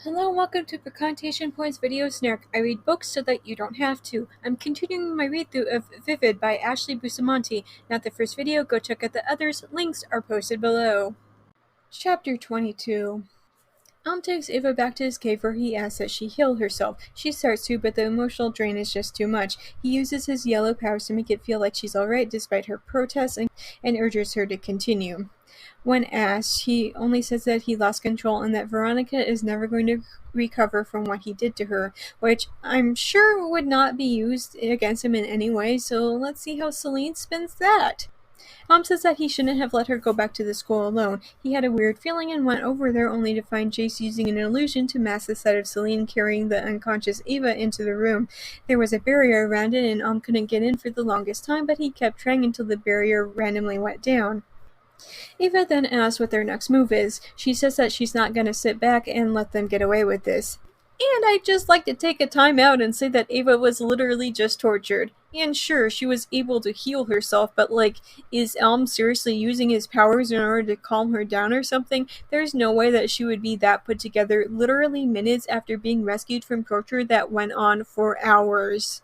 Hello and welcome to Precontation Points Video Snack. I read books so that you don't have to. I'm continuing my read-through of Vivid by Ashley Bustamante. Not the first video, go check out the others. Links are posted below. Chapter 22. Takes Ava back to his cave where he asks that she heal herself. She starts to, but the emotional drain is just too much. He uses his yellow powers to make it feel like she's alright despite her protests and urges her to continue. When asked, he only says that he lost control and that Veronica is never going to recover from what he did to her, which I'm sure would not be used against him in any way, so let's see how Celine spins that. Says that he shouldn't have let her go back to the school alone. He had a weird feeling and went over there only to find Jace using an illusion to mask the sight of Celine carrying the unconscious Ava into the room. There was a barrier around it and couldn't get in for the longest time, but he kept trying until the barrier randomly went down. Ava then asks what their next move is. She says that she's not going to sit back and let them get away with this. And I'd just like to take a time out and say that Ava was literally just tortured. And sure, she was able to heal herself, but is Elm seriously using his powers in order to calm her down or something? There's no way that she would be that put together literally minutes after being rescued from torture that went on for hours.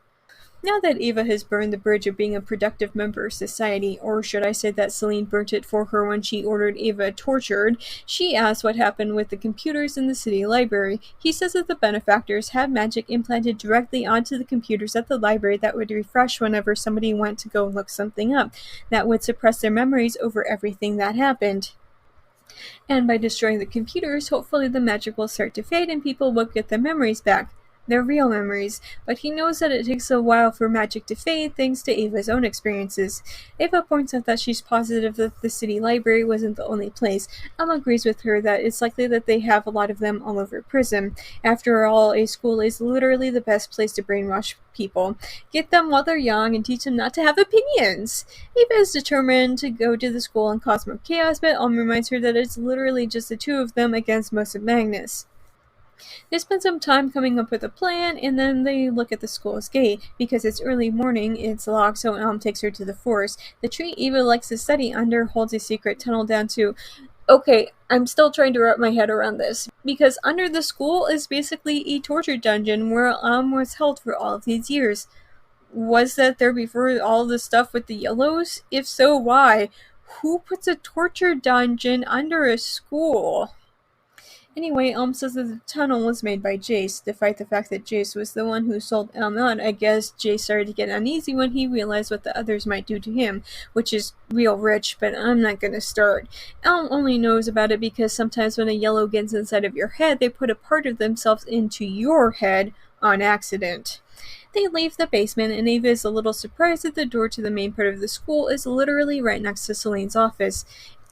Now that Ava has burned the bridge of being a productive member of society, or should I say that Celine burnt it for her when she ordered Ava tortured, she asks what happened with the computers in the city library. He says that the benefactors had magic implanted directly onto the computers at the library that would refresh whenever somebody went to go look something up. That would suppress their memories over everything that happened. And by destroying the computers, hopefully the magic will start to fade and people will get their memories back. They're real memories, but he knows that it takes a while for magic to fade thanks to Ava's own experiences. Ava points out that she's positive that the city library wasn't the only place. Agrees with her that it's likely that they have a lot of them all over Prism. After all, a school is literally the best place to brainwash people. Get them while they're young and teach them not to have opinions. Ava is determined to go to the school and cause more chaos, but reminds her that it's literally just the two of them against most of Magnus. They spend some time coming up with a plan, and then they look at the school's gate. Because it's early morning, it's locked, so Elm takes her to the forest. The tree Eva likes to study under holds a secret tunnel down to... Okay, I'm still trying to wrap my head around this. Because under the school is basically a torture dungeon where Elm was held for all of these years. Was that there before all the stuff with the yellows? If so, why? Who puts a torture dungeon under a school? Anyway, Elm says that the tunnel was made by Jace. Despite the fact that Jace was the one who sold Elm out, I guess Jace started to get uneasy when he realized what the others might do to him, which is real rich, but I'm not gonna start. Elm only knows about it because sometimes when a yellow gets inside of your head, they put a part of themselves into your head on accident. They leave the basement, and Ava is a little surprised that the door to the main part of the school is literally right next to Celine's office.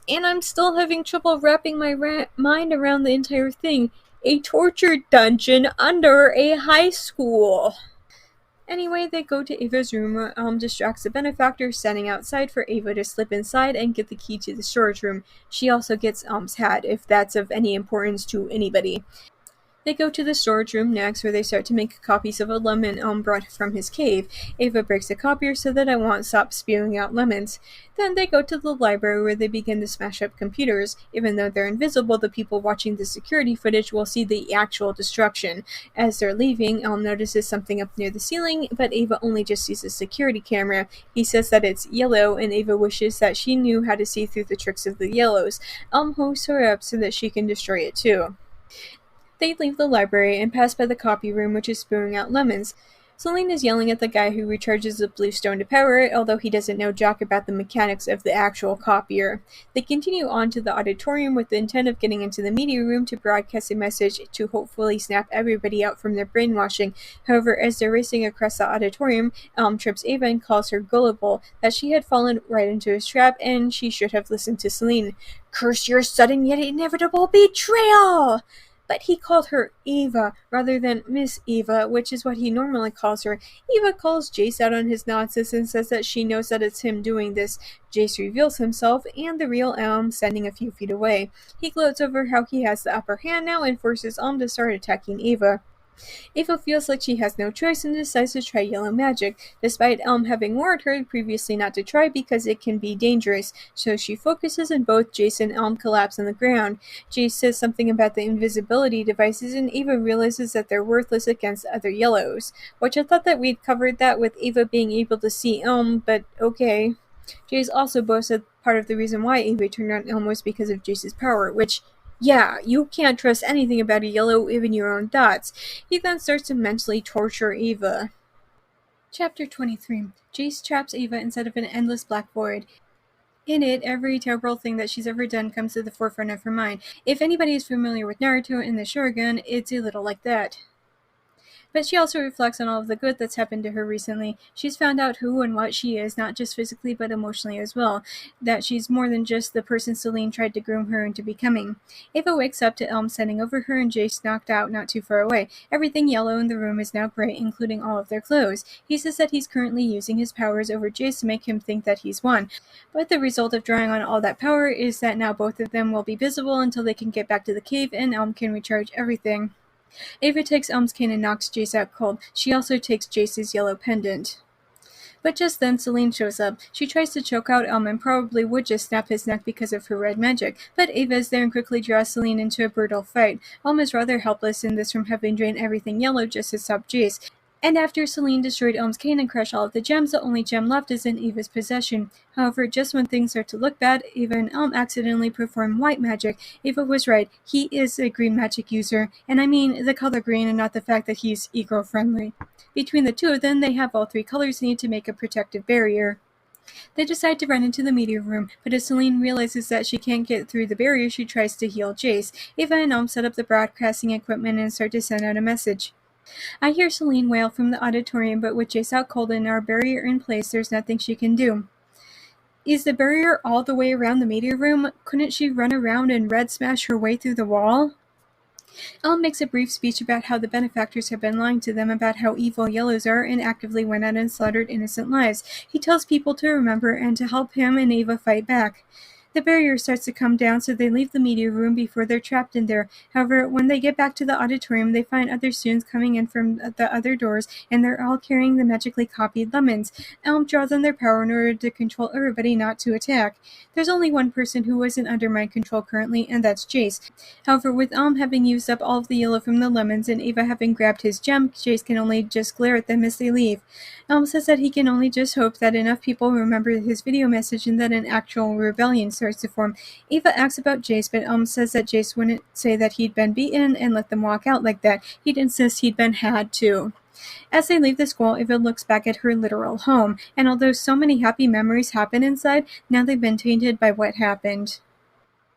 And I'm still having trouble wrapping my mind around the entire thing. A torture dungeon under a high school. Anyway, they go to Ava's room where Elm distracts the benefactor standing outside for Ava to slip inside and get the key to the storage room. She also gets Elm's hat, if that's of any importance to anybody. They go to the storage room next, where they start to make copies of a lemon Elm brought from his cave. Ava breaks the copier so that it won't stop spewing out lemons. Then they go to the library, where they begin to smash up computers. Even though they're invisible, the people watching the security footage will see the actual destruction. As they're leaving, Elm notices something up near the ceiling, but Ava only just sees a security camera. He says that it's yellow, and Ava wishes that she knew how to see through the tricks of the yellows. Elm hosts her up so that she can destroy it too. They leave the library and pass by the copy room, which is spewing out lemons. Celine is yelling at the guy who recharges the blue stone to power it, although he doesn't know jack about the mechanics of the actual copier. They continue on to the auditorium with the intent of getting into the media room to broadcast a message to hopefully snap everybody out from their brainwashing. However, as they're racing across the auditorium, Elm trips Ava and calls her gullible, that she had fallen right into his trap and she should have listened to Celine. Curse your sudden yet inevitable betrayal! But he called her Eva rather than Miss Eva, which is what he normally calls her. Eva calls Jace out on his nonsense and says that she knows that it's him doing this. Jace reveals himself and the real Elm standing a few feet away. He gloats over how he has the upper hand now and forces Elm to start attacking Eva. Ava feels like she has no choice and decides to try yellow magic, despite Elm having warned her previously not to try because it can be dangerous, so she focuses and both Jace and Elm collapse on the ground. Jace says something about the invisibility devices and Ava realizes that they're worthless against other yellows, which I thought that we'd covered that with Ava being able to see Elm, but okay. Jace also boasted part of the reason why Ava turned on Elm was because of Jace's power, which, yeah, you can't trust anything about a yellow, even your own thoughts. He then starts to mentally torture Ava. Chapter 23. Jace traps Ava inside of an endless black void. In it, every terrible thing that she's ever done comes to the forefront of her mind. If anybody is familiar with Naruto and the Shogun, it's a little like that. But she also reflects on all of the good that's happened to her recently. She's found out who and what she is, not just physically but emotionally as well. That she's more than just the person Celine tried to groom her into becoming. Ava wakes up to Elm standing over her and Jace knocked out not too far away. Everything yellow in the room is now gray, including all of their clothes. He says that he's currently using his powers over Jace to make him think that he's won. But the result of drawing on all that power is that now both of them will be visible until they can get back to the cave and Elm can recharge everything. Ava takes Elm's cane and knocks Jace out cold. She also takes Jace's yellow pendant. But just then, Celine shows up. She tries to choke out Elm and probably would just snap his neck because of her red magic, but Ava is there and quickly draws Celine into a brutal fight. Elm is rather helpless in this from having drained everything yellow just to stop Jace. And after Celine destroyed Elm's cane and crushed all of the gems, the only gem left is in Ava's possession. However, just when things start to look bad, Ava and Elm accidentally perform white magic. Ava was right, he is a green magic user, and I mean the color green and not the fact that he's eco-friendly. Between the two of them, they have all three colors needed to make a protective barrier. They decide to run into the media room, but as Celine realizes that she can't get through the barrier, she tries to heal Jace. Ava and Elm set up the broadcasting equipment and start to send out a message. I hear Celine wail from the auditorium, but with Jace out cold and our barrier in place, there's nothing she can do. Is the barrier all the way around the media room? Couldn't she run around and red smash her way through the wall? Elm makes a brief speech about how the benefactors have been lying to them about how evil yellows are and actively went out and slaughtered innocent lives. He tells people to remember and to help him and Ava fight back. The barrier starts to come down, so they leave the media room before they're trapped in there. However, when they get back to the auditorium, they find other students coming in from the other doors, and they're all carrying the magically copied lemons. Elm draws on their power in order to control everybody not to attack. There's only one person who isn't under mind control currently, and that's Jace. However, with Elm having used up all of the yellow from the lemons and Ava having grabbed his gem, Jace can only just glare at them as they leave. Elm says that he can only just hope that enough people remember his video message and that an actual rebellion starts to form. Ava asks about Jace, but Elm says that Jace wouldn't say that he'd been beaten and let them walk out like that. He'd insist he'd been had too. As they leave the school, Ava looks back at her literal home, and although so many happy memories happen inside, now they've been tainted by what happened.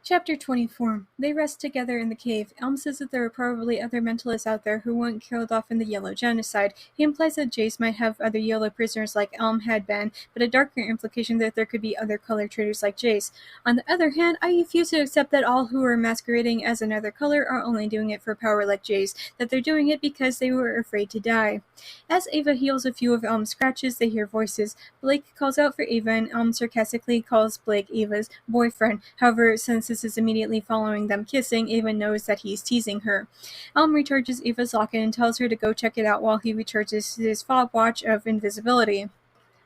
Chapter 24. They rest together in the cave. Elm says that there are probably other mentalists out there who weren't killed off in the Yellow Genocide. He implies that Jace might have other yellow prisoners like Elm had been, but a darker implication that there could be other color traders like Jace. On the other hand, I refuse to accept that all who are masquerading as another color are only doing it for power like Jace, that they're doing it because they were afraid to die. As Ava heals a few of Elm's scratches, they hear voices. Blake calls out for Ava, and Elm sarcastically calls Blake Ava's boyfriend. However, since this is immediately following them kissing, Ava knows that he's teasing her. Elm recharges Ava's locket and tells her to go check it out while he recharges his fob watch of invisibility.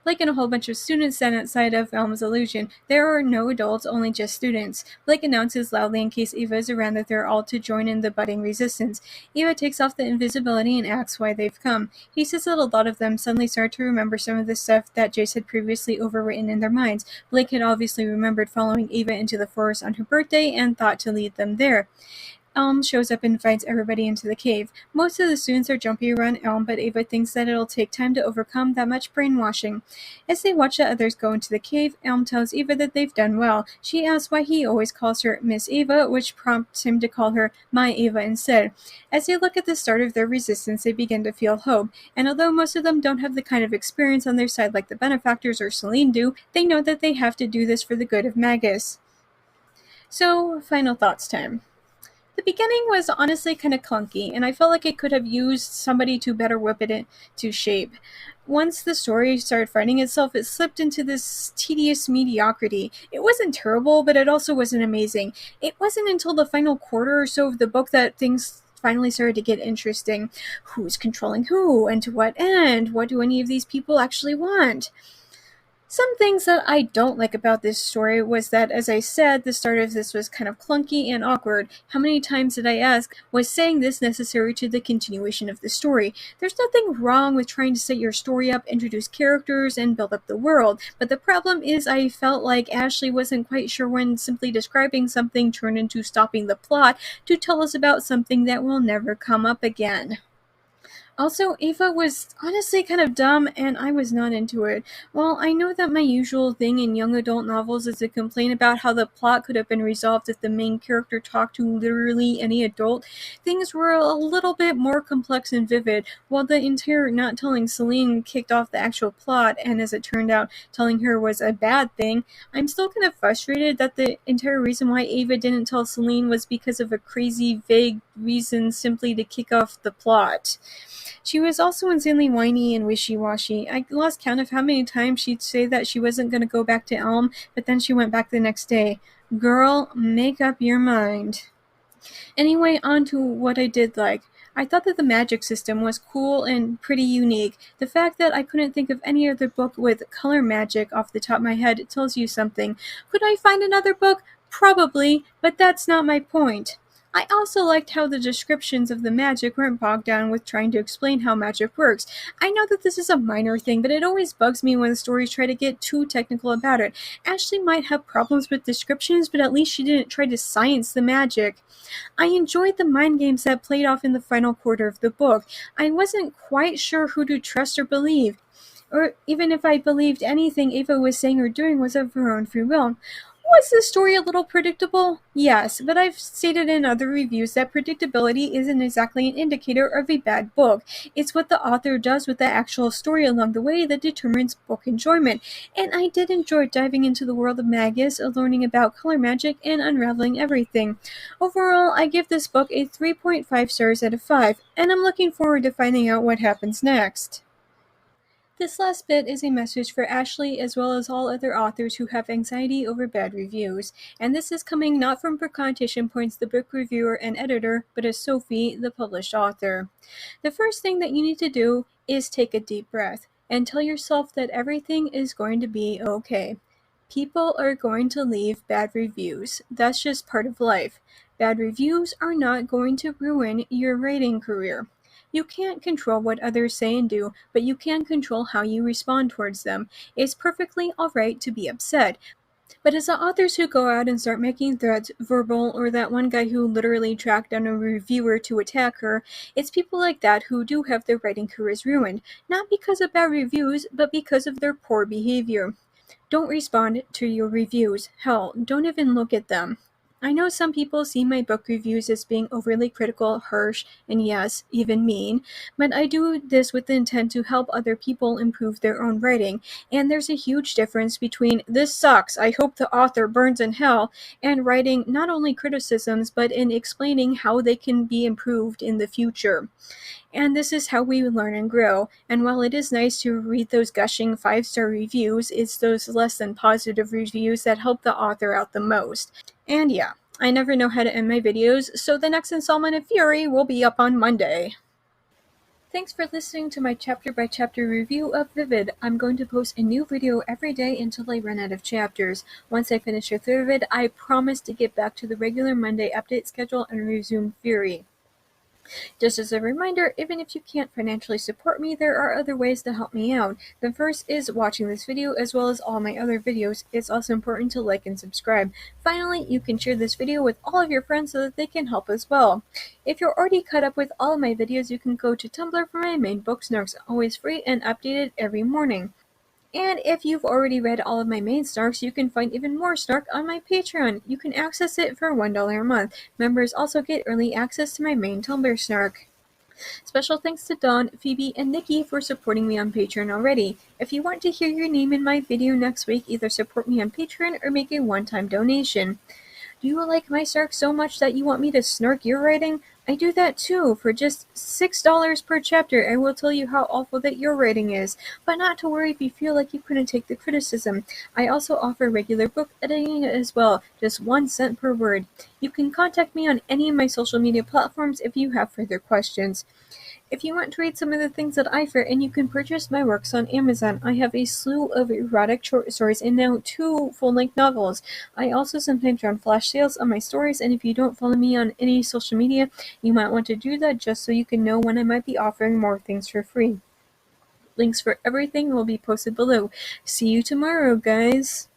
Blake and a whole bunch of students stand outside of Elm's illusion. There are no adults, only just students. Blake announces loudly in case Ava is around that they're all to join in the budding resistance. Ava takes off the invisibility and asks why they've come. He says that a lot of them suddenly start to remember some of the stuff that Jace had previously overwritten in their minds. Blake had obviously remembered following Ava into the forest on her birthday and thought to lead them there. Elm shows up and invites everybody into the cave. Most of the students are jumpy around Elm, but Ava thinks that it'll take time to overcome that much brainwashing. As they watch the others go into the cave, Elm tells Ava that they've done well. She asks why he always calls her Miss Ava, which prompts him to call her My Ava instead. As they look at the start of their resistance, they begin to feel hope, and although most of them don't have the kind of experience on their side like the benefactors or Celine do, they know that they have to do this for the good of Magus. So, final thoughts time. The beginning was honestly kind of clunky, and I felt like it could have used somebody to better whip it into shape. Once the story started finding itself, it slipped into this tedious mediocrity. It wasn't terrible, but it also wasn't amazing. It wasn't until the final quarter or so of the book that things finally started to get interesting. Who's controlling who, and to what end? What do any of these people actually want? Some things that I don't like about this story was that, as I said, the start of this was kind of clunky and awkward. How many times did I ask, was saying this necessary to the continuation of the story? There's nothing wrong with trying to set your story up, introduce characters, and build up the world, but the problem is I felt like Ashley wasn't quite sure when simply describing something turned into stopping the plot to tell us about something that will never come up again. Also, Ava was honestly kind of dumb, and I was not into it. While I know that my usual thing in young adult novels is to complain about how the plot could have been resolved if the main character talked to literally any adult, things were a little bit more complex and vivid. While the entire not telling Celine kicked off the actual plot, and as it turned out, telling her was a bad thing, I'm still kind of frustrated that the entire reason why Ava didn't tell Celine was because of a crazy, vague reason simply to kick off the plot. She was also insanely whiny and wishy-washy. I lost count of how many times she'd say that she wasn't going to go back to Elm, but then she went back the next day. Girl, make up your mind. Anyway, on to what I did like. I thought that the magic system was cool and pretty unique. The fact that I couldn't think of any other book with color magic off the top of my head tells you something. Could I find another book? Probably, but that's not my point. I also liked how the descriptions of the magic weren't bogged down with trying to explain how magic works. I know that this is a minor thing, but it always bugs me when the stories try to get too technical about it. Ashley might have problems with descriptions, but at least she didn't try to science the magic. I enjoyed the mind games that played off in the final quarter of the book. I wasn't quite sure who to trust or believe, or even if I believed anything Ava was saying or doing was of her own free will. Was the story a little predictable? Yes, but I've stated in other reviews that predictability isn't exactly an indicator of a bad book. It's what the author does with the actual story along the way that determines book enjoyment. And I did enjoy diving into the world of Magus, learning about color magic, and unraveling everything. Overall, I give this book a 3.5 stars out of 5, and I'm looking forward to finding out what happens next. This last bit is a message for Ashley as well as all other authors who have anxiety over bad reviews, and this is coming not from Connotation Points, the book reviewer and editor, but as Sophie, the published author. The first thing that you need to do is take a deep breath and tell yourself that everything is going to be okay. People are going to leave bad reviews. That's just part of life. Bad reviews are not going to ruin your writing career. You can't control what others say and do, but you can control how you respond towards them. It's perfectly alright to be upset. But as the authors who go out and start making threats, verbal, or that one guy who literally tracked down a reviewer to attack her, it's people like that who do have their writing careers ruined, not because of bad reviews, but because of their poor behavior. Don't respond to your reviews. Hell, don't even look at them. I know some people see my book reviews as being overly critical, harsh, and yes, even mean, but I do this with the intent to help other people improve their own writing, and there's a huge difference between "this sucks, I hope the author burns in hell," and writing not only criticisms, but in explaining how they can be improved in the future. And this is how we learn and grow. And while it is nice to read those gushing 5-star reviews, it's those less than positive reviews that help the author out the most. And yeah, I never know how to end my videos, so the next installment of Fury will be up on Monday. Thanks for listening to my chapter-by-chapter review of Vivid. I'm going to post a new video every day until I run out of chapters. Once I finish with Vivid, I promise to get back to the regular Monday update schedule and resume Fury. Just as a reminder, even if you can't financially support me, there are other ways to help me out. The first is watching this video as well as all my other videos. It's also important to like and subscribe. Finally, you can share this video with all of your friends so that they can help as well. If you're already caught up with all of my videos, you can go to Tumblr for my main book snarks, always free and updated every morning. And if you've already read all of my main snarks, you can find even more snark on my Patreon. You can access it for $1 a month. Members also get early access to my main Tumblr snark. Special thanks to Dawn, Phoebe, and Nikki for supporting me on Patreon already. If you want to hear your name in my video next week, either support me on Patreon or make a one-time donation. Do you like my snark so much that you want me to snark your writing? I do that too. For just $6 per chapter, I will tell you how awful that your writing is, but not to worry if you feel like you couldn't take the criticism. I also offer regular book editing as well, just 1 cent per word. You can contact me on any of my social media platforms if you have further questions. If you want to read some of the things that I've written, you can purchase my works on Amazon. I have a slew of erotic short stories and now 2 full-length novels. I also sometimes run flash sales on my stories, and if you don't follow me on any social media, you might want to do that just so you can know when I might be offering more things for free. Links for everything will be posted below. See you tomorrow, guys!